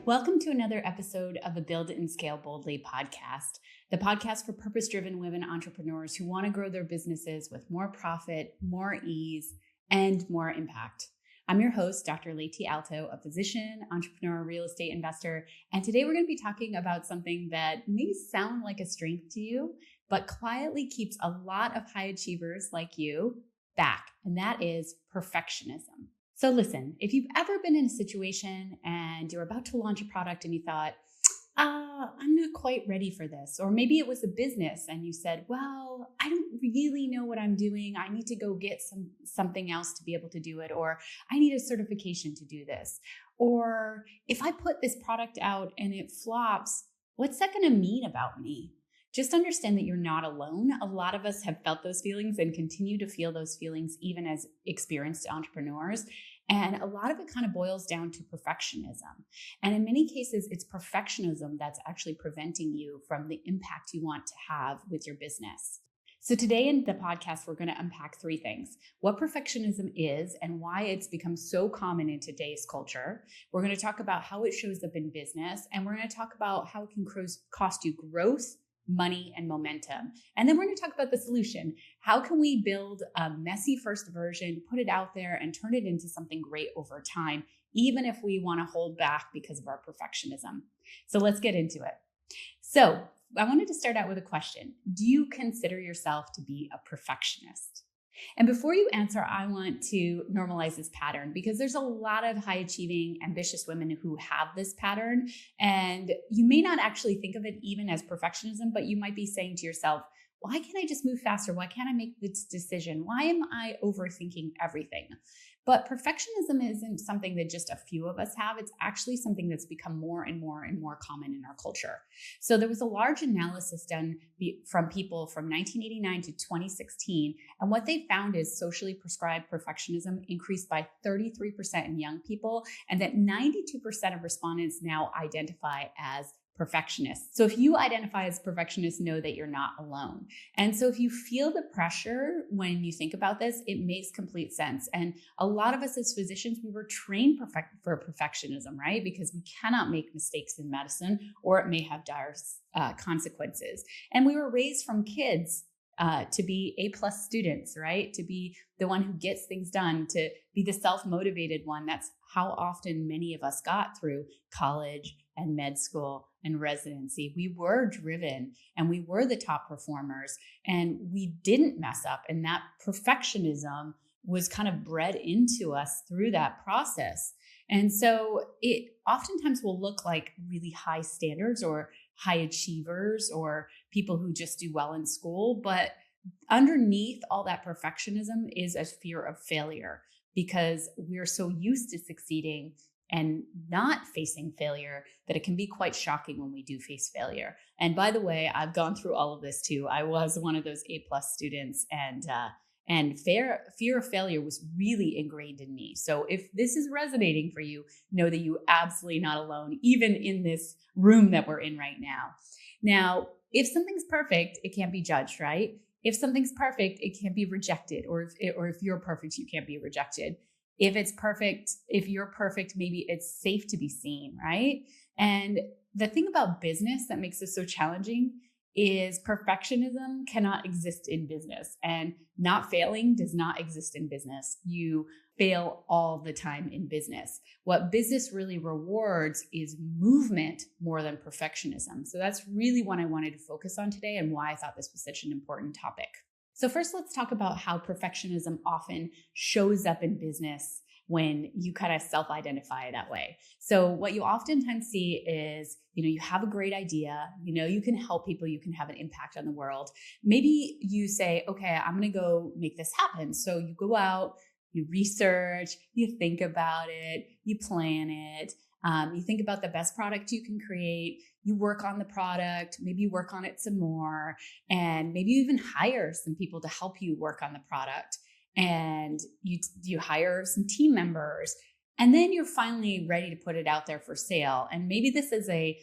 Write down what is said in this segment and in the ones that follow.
Welcome to another episode of the Build and Scale Boldly podcast, the podcast for purpose-driven women entrepreneurs who want to grow their businesses with more profit, more ease, and more impact. I'm your host, Dr. Leti Alto, a physician, entrepreneur, real estate investor, and today we're going to be talking about something that may sound like a strength to you, but quietly keeps a lot of high achievers like you back, and that is perfectionism. So listen, if you've ever been in a situation and you're about to launch a product and you thought, I'm not quite ready for this, or maybe it was a business and you said, well, I don't really know what I'm doing. I need to go get something else to be able to do it, or I need a certification to do this. Or if I put this product out and it flops, what's that going to mean about me? Just understand that you're not alone. A lot of us have felt those feelings and continue to feel those feelings even as experienced entrepreneurs. And a lot of it kind of boils down to perfectionism. And in many cases, it's perfectionism that's actually preventing you from the impact you want to have with your business. So today in the podcast, we're going to unpack three things: what perfectionism is and why it's become so common in today's culture. We're going to talk about how it shows up in business, and we're going to talk about how it can cost you growth, money, and momentum. And then we're going to talk about the solution. How can we build a messy first version, put it out there, and turn it into something great over time, even if we want to hold back because of our perfectionism? So let's get into it. So I wanted to start out with a question. Do you consider yourself to be a perfectionist? And before you answer, I want to normalize this pattern because there's a lot of high achieving, ambitious women who have this pattern. And you may not actually think of it even as perfectionism, but you might be saying to yourself, why can't I just move faster? Why can't I make this decision? Why am I overthinking everything? But perfectionism isn't something that just a few of us have. It's actually something that's become more and more and more common in our culture. So there was a large analysis done from people from 1989 to 2016. And what they found is socially prescribed perfectionism increased by 33% in young people, and that 92% of respondents now identify as perfectionists. So if you identify as perfectionist, know that you're not alone. And so if you feel the pressure when you think about this, it makes complete sense. And a lot of us as physicians, we were trained for perfectionism, right? Because we cannot make mistakes in medicine or it may have dire consequences. And we were raised from kids to be A+ students, right? To be the one who gets things done, to be the self-motivated one. That's how often many of us got through college and med school and residency. We were driven and we were the top performers and we didn't mess up. And that perfectionism was kind of bred into us through that process. And so it oftentimes will look like really high standards or high achievers or people who just do well in school. But underneath all that perfectionism is a fear of failure because we're so used to succeeding and not facing failure that it can be quite shocking when we do face failure. And by the way, I've gone through all of this too. I was one of those A+ students, and fear of failure was really ingrained in me. So if this is resonating for you, know that you're absolutely not alone, even in this room that we're in right now. Now, if something's perfect, it can't be judged, right? If something's perfect, it can't be rejected. Or if you're perfect, you can't be rejected. If you're perfect, maybe it's safe to be seen, right? And the thing about business that makes this so challenging is perfectionism cannot exist in business, and not failing does not exist in business. You fail all the time in business. What business really rewards is movement more than perfectionism. So that's really what I wanted to focus on today and why I thought this was such an important topic. So first, let's talk about how perfectionism often shows up in business when you kind of self-identify that way. So what you oftentimes see is, you have a great idea, you can help people, you can have an impact on the world. Maybe you say, okay, I'm going to go make this happen. So you go out, you research, you think about it, you plan it, you think about the best product you can create, you work on the product, maybe you work on it some more, and maybe you even hire some people to help you work on the product. And you hire some team members, and then you're finally ready to put it out there for sale. And maybe this is a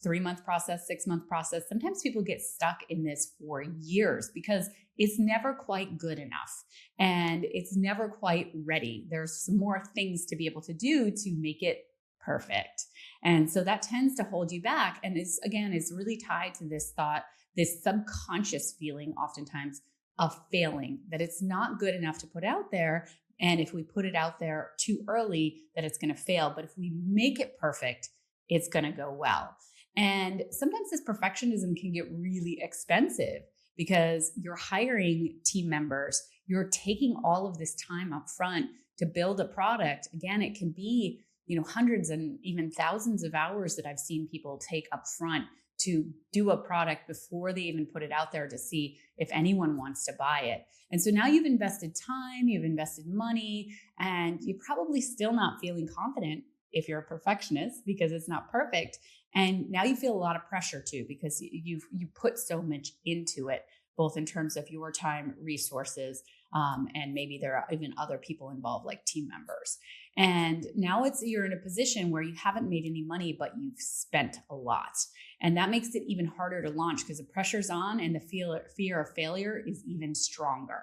3-month process, 6-month process. Sometimes people get stuck in this for years because it's never quite good enough and it's never quite ready. There's some more things to be able to do to make it perfect. And so that tends to hold you back, and is really tied to this thought, this subconscious feeling oftentimes of failing, that it's not good enough to put out there. And if we put it out there too early, that it's going to fail. But if we make it perfect, it's going to go well. And sometimes this perfectionism can get really expensive because you're hiring team members, you're taking all of this time up front to build a product. Again, it can be, hundreds and even thousands of hours that I've seen people take up front to do a product before they even put it out there to see if anyone wants to buy it. And so now you've invested time, you've invested money, and you're probably still not feeling confident if you're a perfectionist because it's not perfect. And now you feel a lot of pressure too, because you put so much into it, both in terms of your time, resources, and maybe there are even other people involved, like team members. And now you're in a position where you haven't made any money, but you've spent a lot. And that makes it even harder to launch because the pressure's on and the fear of failure is even stronger.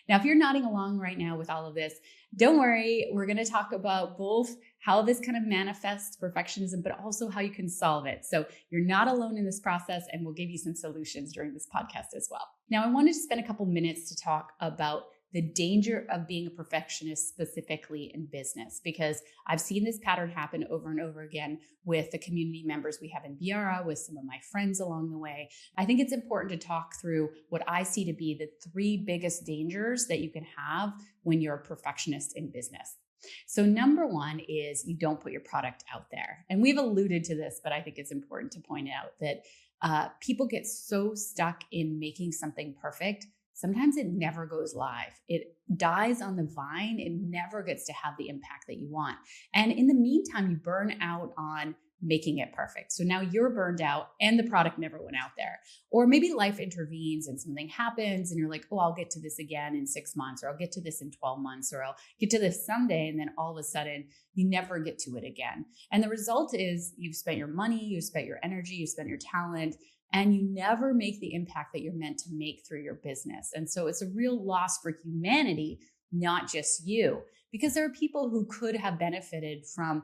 Now, if you're nodding along right now with all of this, don't worry. We're going to talk about both how this kind of manifests perfectionism, but also how you can solve it. So you're not alone in this process, and we'll give you some solutions during this podcast as well. Now, I wanted to spend a couple minutes to talk about the danger of being a perfectionist specifically in business, because I've seen this pattern happen over and over again with the community members we have in BRA, with some of my friends along the way. I think it's important to talk through what I see to be the 3 biggest dangers that you can have when you're a perfectionist in business. So number 1 is you don't put your product out there. And we've alluded to this, but I think it's important to point out that people get so stuck in making something perfect. Sometimes it never goes live. It dies on the vine. It never gets to have the impact that you want. And in the meantime, you burn out on making it perfect. So now you're burned out and the product never went out there. Or maybe life intervenes and something happens and you're like, oh, I'll get to this again in 6 months, or I'll get to this in 12 months, or I'll get to this someday. And then all of a sudden you never get to it again. And the result is you've spent your money, you've spent your energy, you've spent your talent, and you never make the impact that you're meant to make through your business. And so it's a real loss for humanity, not just you, because there are people who could have benefited from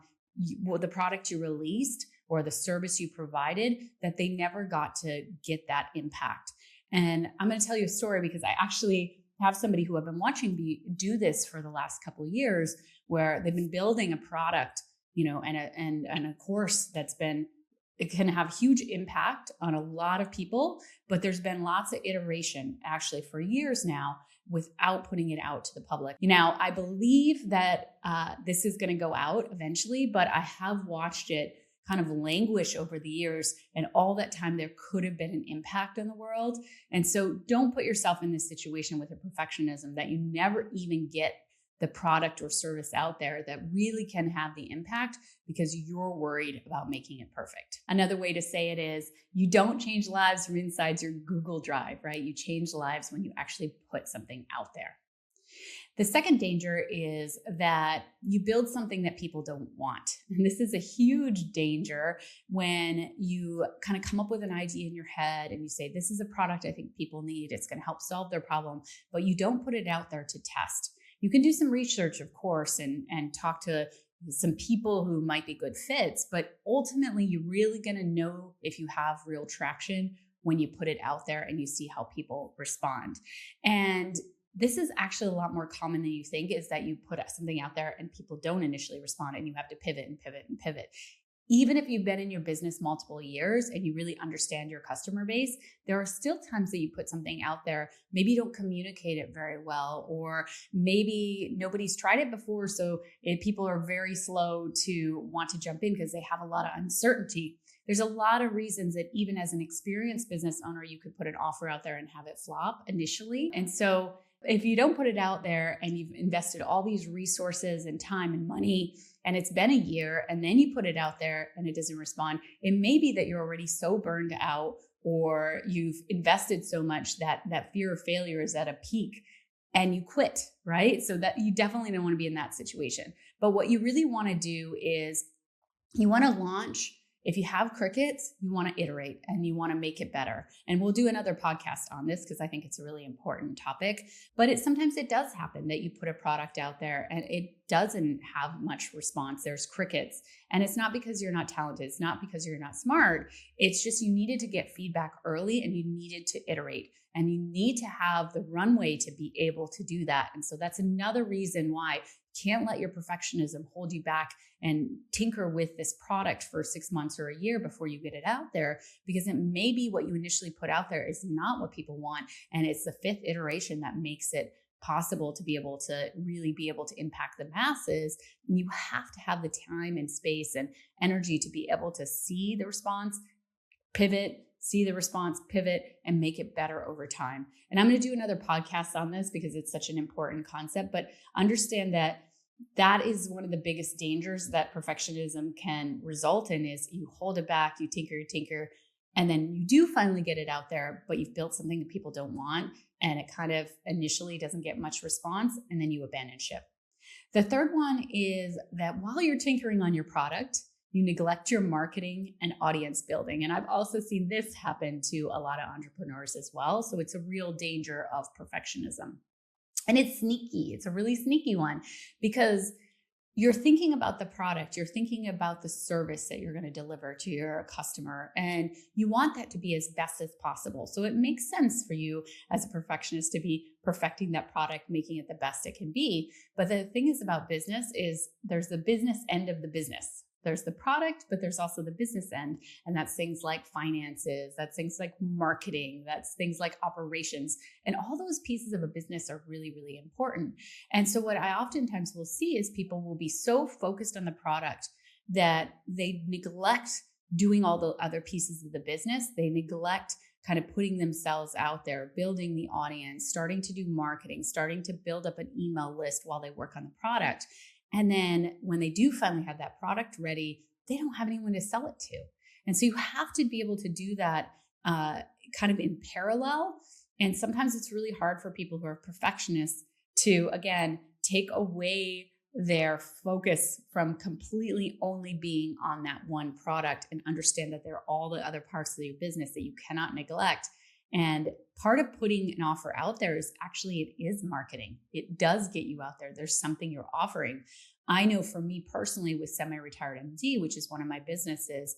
the product you released or the service you provided, that they never got to get that impact. And I'm going to tell you a story because I actually have somebody who I've been watching do this for the last couple of years, where they've been building a product, and a course it can have huge impact on a lot of people, but there's been lots of iteration actually for years now without putting it out to the public. Now, I believe that this is going to go out eventually, but I have watched it kind of languish over the years, and all that time there could have been an impact on the world. And so don't put yourself in this situation with a perfectionism that you never even get the product or service out there that really can have the impact because you're worried about making it perfect. Another way to say it is you don't change lives from inside your Google Drive, right? You change lives when you actually put something out there. The second danger is that you build something that people don't want. And this is a huge danger when you kind of come up with an idea in your head and you say, this is a product I think people need. It's going to help solve their problem, but you don't put it out there to test. You can do some research, of course, and talk to some people who might be good fits, but ultimately you're really going to know if you have real traction when you put it out there and you see how people respond. And this is actually a lot more common than you think, is that you put something out there and people don't initially respond and you have to pivot and pivot and pivot. Even if you've been in your business multiple years and you really understand your customer base, there are still times that you put something out there, maybe you don't communicate it very well, or maybe nobody's tried it before, so people are very slow to want to jump in because they have a lot of uncertainty. There's a lot of reasons that even as an experienced business owner, you could put an offer out there and have it flop initially. And so if you don't put it out there and you've invested all these resources and time and money, and it's been a year, and then you put it out there and it doesn't respond, it may be that you're already so burned out, or you've invested so much that fear of failure is at a peak and you quit, right? So that you definitely don't want to be in that situation. But what you really want to do is you want to launch. If you have crickets, you want to iterate and you want to make it better. And we'll do another podcast on this because I think it's a really important topic. But sometimes it does happen that you put a product out there and it doesn't have much response. There's crickets. And it's not because you're not talented. It's not because you're not smart. It's just you needed to get feedback early and you needed to iterate. And you need to have the runway to be able to do that. And so that's another reason why you can't let your perfectionism hold you back and tinker with this product for 6 months or a year before you get it out there, because it may be what you initially put out there is not what people want. And it's the 5th iteration that makes it possible to be able to really be able to impact the masses. And you have to have the time and space and energy to be able to see the response, pivot, see the response, pivot, and make it better over time. And I'm going to do another podcast on this because it's such an important concept, but understand that that is one of the biggest dangers that perfectionism can result in is you hold it back, you tinker, and then you do finally get it out there, but you've built something that people don't want, and it kind of initially doesn't get much response, and then you abandon ship. The third one is that while you're tinkering on your product, you neglect your marketing and audience building. And I've also seen this happen to a lot of entrepreneurs as well. So it's a real danger of perfectionism. And it's sneaky. It's a really sneaky one because you're thinking about the product, you're thinking about the service that you're going to deliver to your customer, and you want that to be as best as possible. So it makes sense for you as a perfectionist to be perfecting that product, making it the best it can be. But the thing is about business is there's the business end of the business. There's the product, but there's also the business end. And that's things like finances, that's things like marketing, that's things like operations. And all those pieces of a business are really, really important. And so what I oftentimes will see is people will be so focused on the product that they neglect doing all the other pieces of the business. They neglect kind of putting themselves out there, building the audience, starting to do marketing, starting to build up an email list while they work on the product. And then when they do finally have that product ready, they don't have anyone to sell it to. And so you have to be able to do that kind of in parallel. And sometimes it's really hard for people who are perfectionists to, again, take away their focus from completely only being on that one product and understand that there are all the other parts of your business that you cannot neglect. And part of putting an offer out there is actually, it is marketing. It does get you out there. There's something you're offering. I know for me personally with Semi-Retired MD, which is one of my businesses,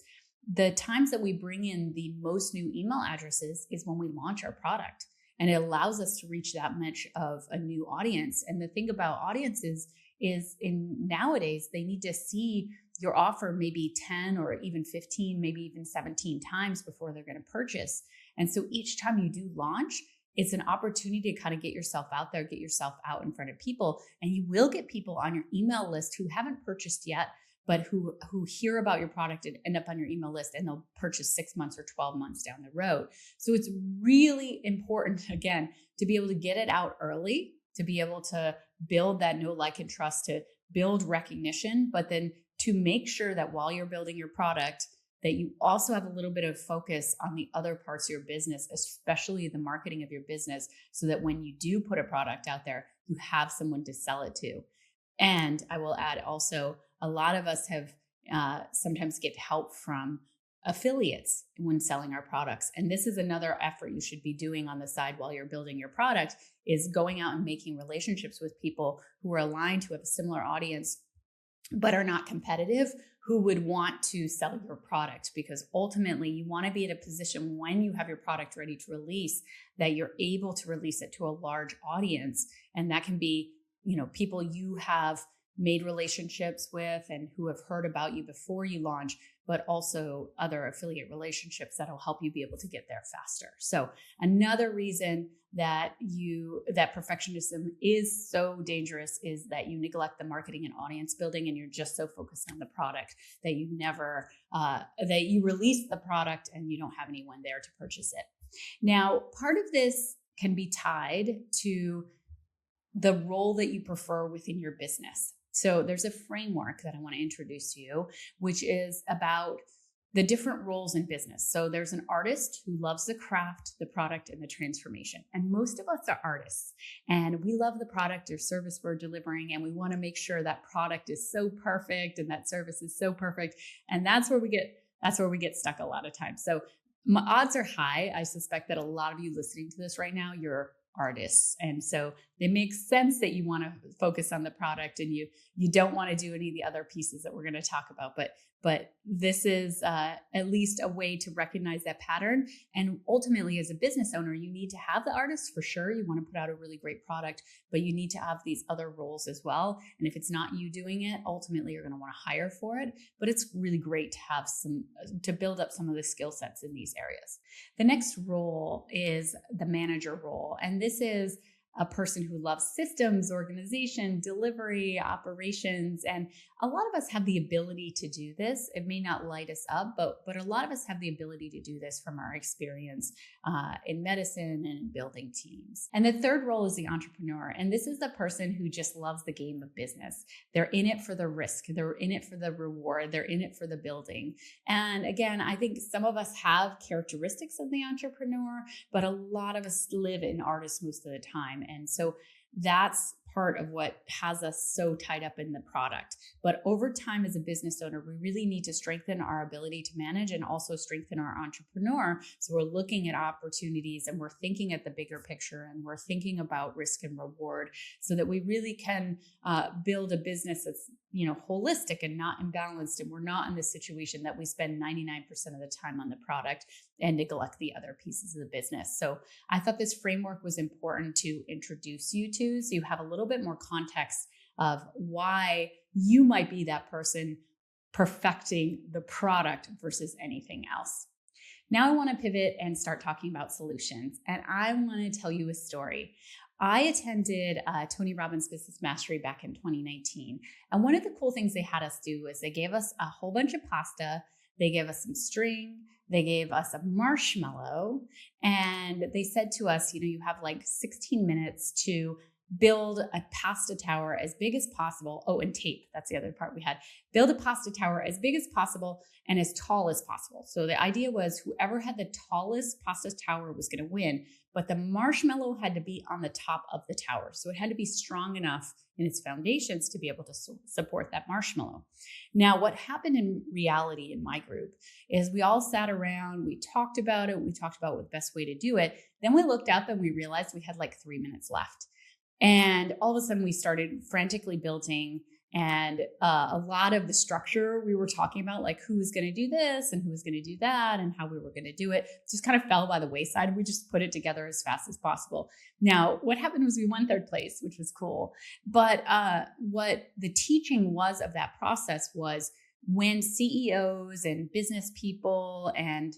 the times that we bring in the most new email addresses is when we launch our product. And it allows us to reach that much of a new audience. And the thing about audiences is in nowadays, they need to see your offer maybe 10 or even 15, maybe even 17 times before they're going to purchase. And so each time you do launch, it's an opportunity to kind of get yourself out there, get yourself out in front of people. And you will get people on your email list who haven't purchased yet, but who hear about your product and end up on your email list, and they'll purchase 6 months or 12 months down the road. So it's really important, again, to be able to get it out early, to be able to build that know, like, and trust, to build recognition, but then to make sure that while you're building your product, that you also have a little bit of focus on the other parts of your business, especially the marketing of your business, so that when you do put a product out there, you have someone to sell it to. And I will add also, a lot of us have sometimes get help from affiliates when selling our products. And this is another effort you should be doing on the side while you're building your product, is going out and making relationships with people who are aligned, who have a similar audience, but are not competitive, who would want to sell your product. Because ultimately you want to be in a position when you have your product ready to release that you're able to release it to a large audience. And that can be, people you have made relationships with and who have heard about you before you launch, but also other affiliate relationships that'll help you be able to get there faster. So another reason that perfectionism is so dangerous is that you neglect the marketing and audience building, and you're just so focused on the product that you never, that you release the product and you don't have anyone there to purchase it. Now, part of this can be tied to the role that you prefer within your business. So there's a framework that I want to introduce to you, which is about the different roles in business. So there's an artist who loves the craft, the product, and the transformation. And most of us are artists, and we love the product or service we're delivering, and we want to make sure that product is so perfect and that service is so perfect. And that's where we get stuck a lot of times. So my odds are high. I suspect that a lot of you listening to this right now, you're artists. And so it makes sense that you want to focus on the product and you don't want to do any of the other pieces that we're going to talk about. But this is at least a way to recognize that pattern. And ultimately, as a business owner, you need to have the artists for sure. You want to put out a really great product, but you need to have these other roles as well. And if it's not you doing it, ultimately you're going to want to hire for it. But it's really great to have to build up some of the skill sets in these areas. The next role is the manager role. And this is a person who loves systems, organization, delivery, operations. And a lot of us have the ability to do this. It may not light us up, but a lot of us have the ability to do this from our experience in medicine and in building teams. And the third role is the entrepreneur. And this is the person who just loves the game of business. They're in it for the risk. They're in it for the reward. They're in it for the building. And again, I think some of us have characteristics of the entrepreneur, but a lot of us live in artists most of the time. And so that's part of what has us so tied up in the product. But over time as a business owner, we really need to strengthen our ability to manage and also strengthen our entrepreneur. So we're looking at opportunities and we're thinking at the bigger picture and we're thinking about risk and reward so that we really can build a business that's, holistic and not imbalanced. And we're not in this situation that we spend 99% of the time on the product and neglect the other pieces of the business. So I thought this framework was important to introduce you to, so you have a little bit more context of why you might be that person perfecting the product versus anything else. Now I want to pivot and start talking about solutions. And I want to tell you a story. I attended Tony Robbins Business Mastery back in 2019. And one of the cool things they had us do is they gave us a whole bunch of pasta. They gave us some string. They gave us a marshmallow. And they said to us, you have like 16 minutes to build a pasta tower as big as possible. Oh, and tape. That's the other part we had. Build a pasta tower as big as possible and as tall as possible. So the idea was whoever had the tallest pasta tower was going to win, but the marshmallow had to be on the top of the tower. So it had to be strong enough in its foundations to be able to support that marshmallow. Now, what happened in reality in my group is we all sat around, we talked about it, we talked about what the best way to do it. Then we looked up and we realized we had like 3 minutes left. And all of a sudden we started frantically building, and a lot of the structure we were talking about, like who was going to do this and who was going to do that and how we were going to do it, just kind of fell by the wayside. We just put it together as fast as possible. Now, what happened was we won third place, which was cool. But what the teaching was of that process was when CEOs and business people and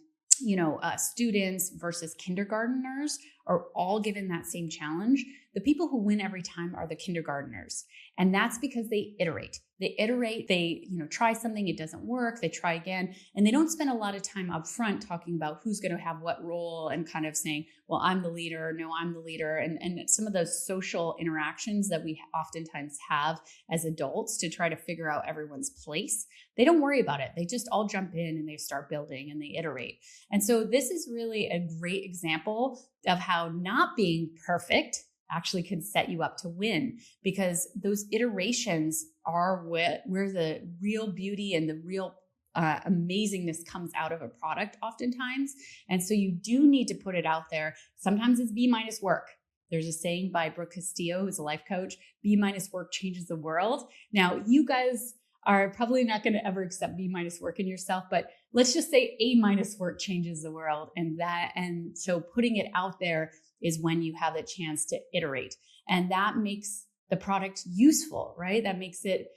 students versus kindergartners are all given that same challenge, the people who win every time are the kindergartners. And that's because they iterate. They try something, it doesn't work, they try again. And they don't spend a lot of time up front talking about who's going to have what role and kind of saying, well, I'm the leader, no, I'm the leader. And some of those social interactions that we oftentimes have as adults to try to figure out everyone's place. They don't worry about it. They just all jump in and they start building and they iterate. And so this is really a great example of how not being perfect actually can set you up to win, because those iterations are where the real beauty and the real amazingness comes out of a product oftentimes. And so you do need to put it out there. Sometimes it's B- work. There's a saying by Brooke Castillo, who's a life coach, B- work changes the world. Now, you guys are probably not going to ever accept B- work in yourself, but let's just say A- work changes the world. And so putting it out there is when you have a chance to iterate. And that makes the product useful, right? That makes it,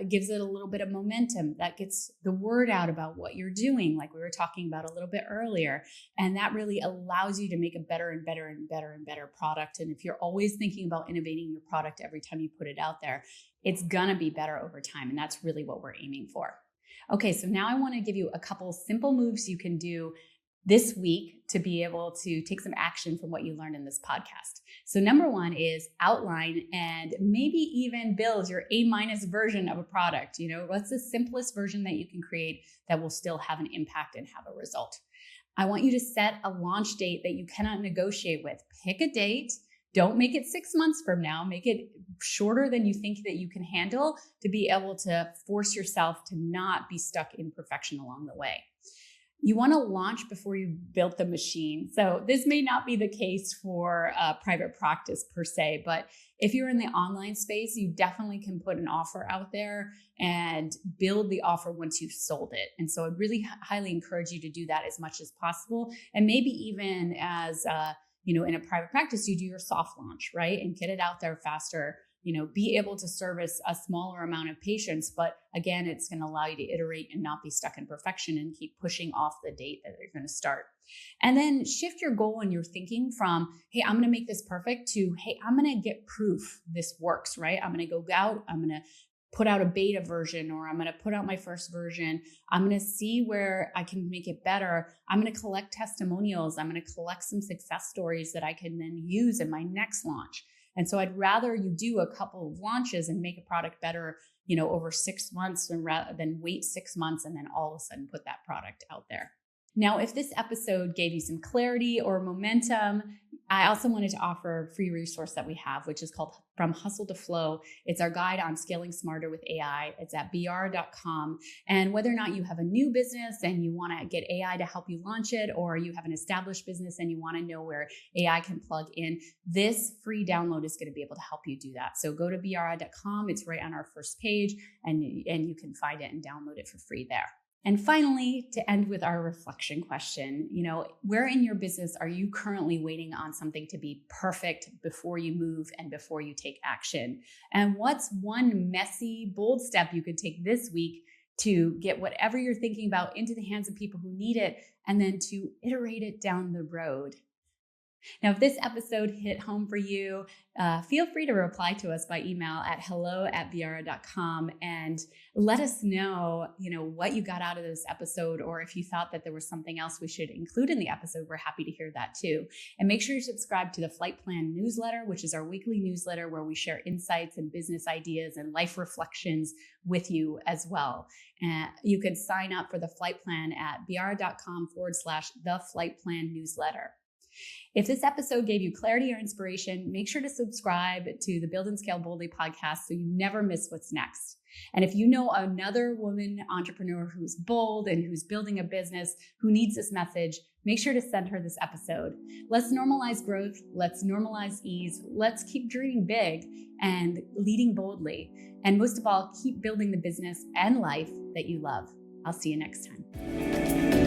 gives it a little bit of momentum. That gets the word out about what you're doing, like we were talking about a little bit earlier. And that really allows you to make a better and better and better and better product. And if you're always thinking about innovating your product every time you put it out there, it's gonna be better over time. And that's really what we're aiming for. Okay, so now I wanna give you a couple simple moves you can do this week to be able to take some action from what you learned in this podcast. So number one is outline and maybe even build your A- version of a product. What's the simplest version that you can create that will still have an impact and have a result? I want you to set a launch date that you cannot negotiate with. Pick a date. Don't make it 6 months from now. Make it shorter than you think that you can handle to be able to force yourself to not be stuck in perfection along the way. You want to launch before you built the machine. So this may not be the case for private practice per se, but if you're in the online space, you definitely can put an offer out there and build the offer once you've sold it. And so I'd really highly encourage you to do that as much as possible. And maybe even as, in a private practice, you do your soft launch, right? And get it out there faster. Be able to service a smaller amount of patients, but again, it's going to allow you to iterate and not be stuck in perfection and keep pushing off the date that you're going to start. And then shift your goal and your thinking from, hey, I'm going to make this perfect to, hey, I'm going to get proof this works, right? I'm going to go out, I'm going to put out a beta version, or I'm going to put out my first version. I'm going to see where I can make it better. I'm going to collect testimonials. I'm going to collect some success stories that I can then use in my next launch. And so I'd rather you do a couple of launches and make a product better, over 6 months rather than wait 6 months and then all of a sudden put that product out there. Now, if this episode gave you some clarity or momentum, I also wanted to offer a free resource that we have, which is called From Hustle to Flow. It's our guide on scaling smarter with AI. It's at br.com. And whether or not you have a new business and you want to get AI to help you launch it, or you have an established business and you want to know where AI can plug in, this free download is going to be able to help you do that. So go to br.com. It's right on our first page, and you can find it and download it for free there. And finally, to end with our reflection question, where in your business are you currently waiting on something to be perfect before you move and before you take action? And what's one messy, bold step you could take this week to get whatever you're thinking about into the hands of people who need it, and then to iterate it down the road? Now, if this episode hit home for you, feel free to reply to us by email at hello@biara.com and let us know, what you got out of this episode, or if you thought that there was something else we should include in the episode. We're happy to hear that too. And make sure you subscribe to the Flight Plan newsletter, which is our weekly newsletter where we share insights and business ideas and life reflections with you as well. You can sign up for the Flight Plan at biara.com/the Flight Plan newsletter. If this episode gave you clarity or inspiration, make sure to subscribe to the Build and Scale Boldly podcast so you never miss what's next. And if you know another woman entrepreneur who's bold and who's building a business who needs this message, make sure to send her this episode. Let's normalize growth. Let's normalize ease. Let's keep dreaming big and leading boldly. And most of all, keep building the business and life that you love. I'll see you next time.